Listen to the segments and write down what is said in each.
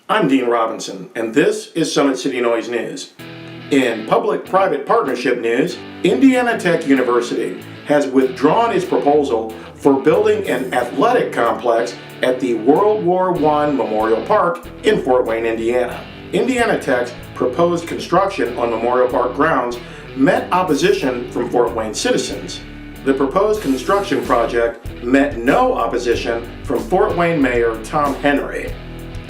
I'm Dean Robinson, and this is Summit City Noise News. In public-private partnership news, Indiana Tech University has withdrawn its proposal for building an athletic complex at the World War I Memorial Park in Fort Wayne, Indiana. Indiana Tech's proposed construction on Memorial Park grounds met opposition from Fort Wayne citizens. The proposed construction project met no opposition from Fort Wayne Mayor Tom Henry.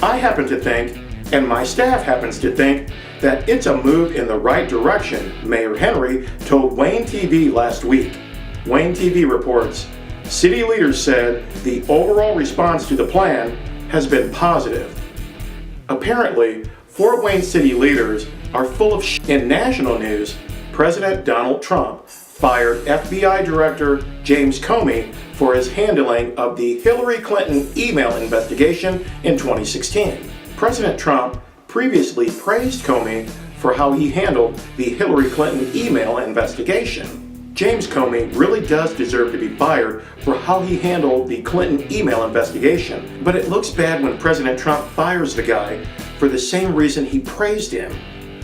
I happen to think, and my staff happens to think, that it's a move in the right direction, Mayor Henry told Wayne TV last week. Wayne TV reports, city leaders said the overall response to the plan has been positive. Apparently, Fort Wayne city leaders are full of shit. In national news, President Donald Trump fired FBI Director James Comey for his handling of the Hillary Clinton email investigation in 2016. President Trump previously praised Comey for how he handled the Hillary Clinton email investigation. James Comey really does deserve to be fired for how he handled the Clinton email investigation, but it looks bad when President Trump fires the guy for the same reason he praised him.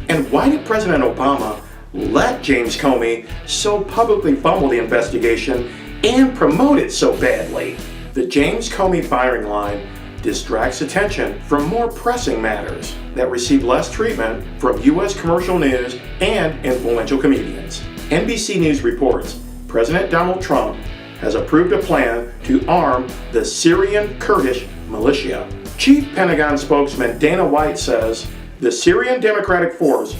And why did President Obama let James Comey so publicly fumble the investigation and promote it so badly? The James Comey firing line distracts attention from more pressing matters that receive less treatment from U.S. commercial news and influential comedians. NBC News reports President Donald Trump has approved a plan to arm the Syrian Kurdish militia. Chief Pentagon spokesman Dana White says the Syrian Democratic Force,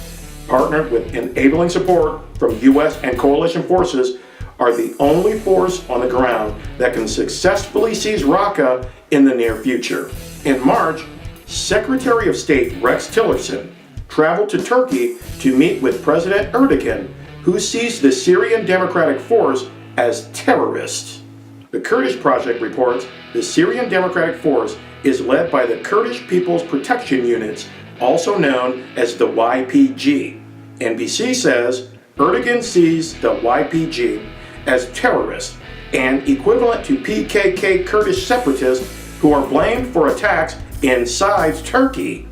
partnered with enabling support from U.S. and coalition forces, are the only force on the ground that can successfully seize Raqqa in the near future. In March, Secretary of State Rex Tillerson traveled to Turkey to meet with President Erdogan, who sees the Syrian Democratic Force as terrorists. The Kurdish Project reports the Syrian Democratic Force is led by the Kurdish People's Protection Units, also known as the YPG. NBC says Erdogan sees the YPG as terrorists and equivalent to PKK Kurdish separatists who are blamed for attacks inside Turkey.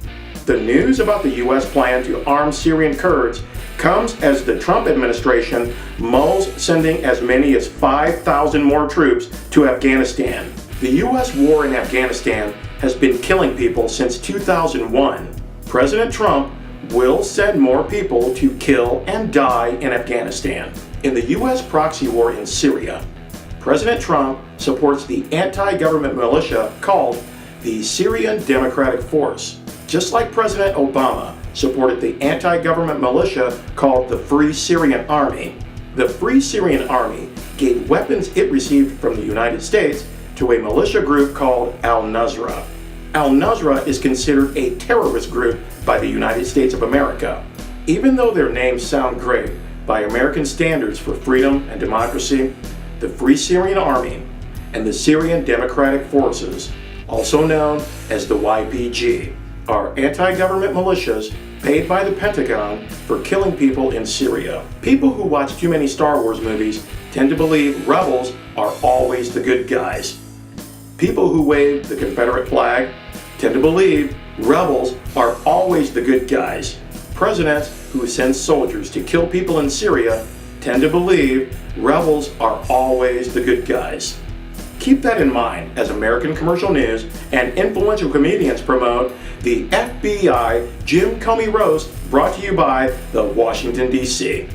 The news about the U.S. plan to arm Syrian Kurds comes as the Trump administration mulls sending as many as 5,000 more troops to Afghanistan. The U.S. war in Afghanistan has been killing people since 2001. President Trump will send more people to kill and die in Afghanistan. In the U.S. proxy war in Syria, President Trump supports the anti-government militia called the Syrian Democratic Force, just like President Obama supported the anti-government militia called the Free Syrian Army. The Free Syrian Army gave weapons it received from the United States to a militia group called Al-Nusra. Al-Nusra is considered a terrorist group by the United States of America. Even though their names sound great by American standards for freedom and democracy, the Free Syrian Army and the Syrian Democratic Forces, also known as the YPG, are anti-government militias paid by the Pentagon for killing people in Syria. People who watch too many Star Wars movies tend to believe rebels are always the good guys. People who wave the Confederate flag tend to believe rebels are always the good guys. Presidents who send soldiers to kill people in Syria tend to believe rebels are always the good guys. Keep that in mind as American commercial news and influential comedians promote the FBI Jim Comey Roast, brought to you by the Washington, D.C.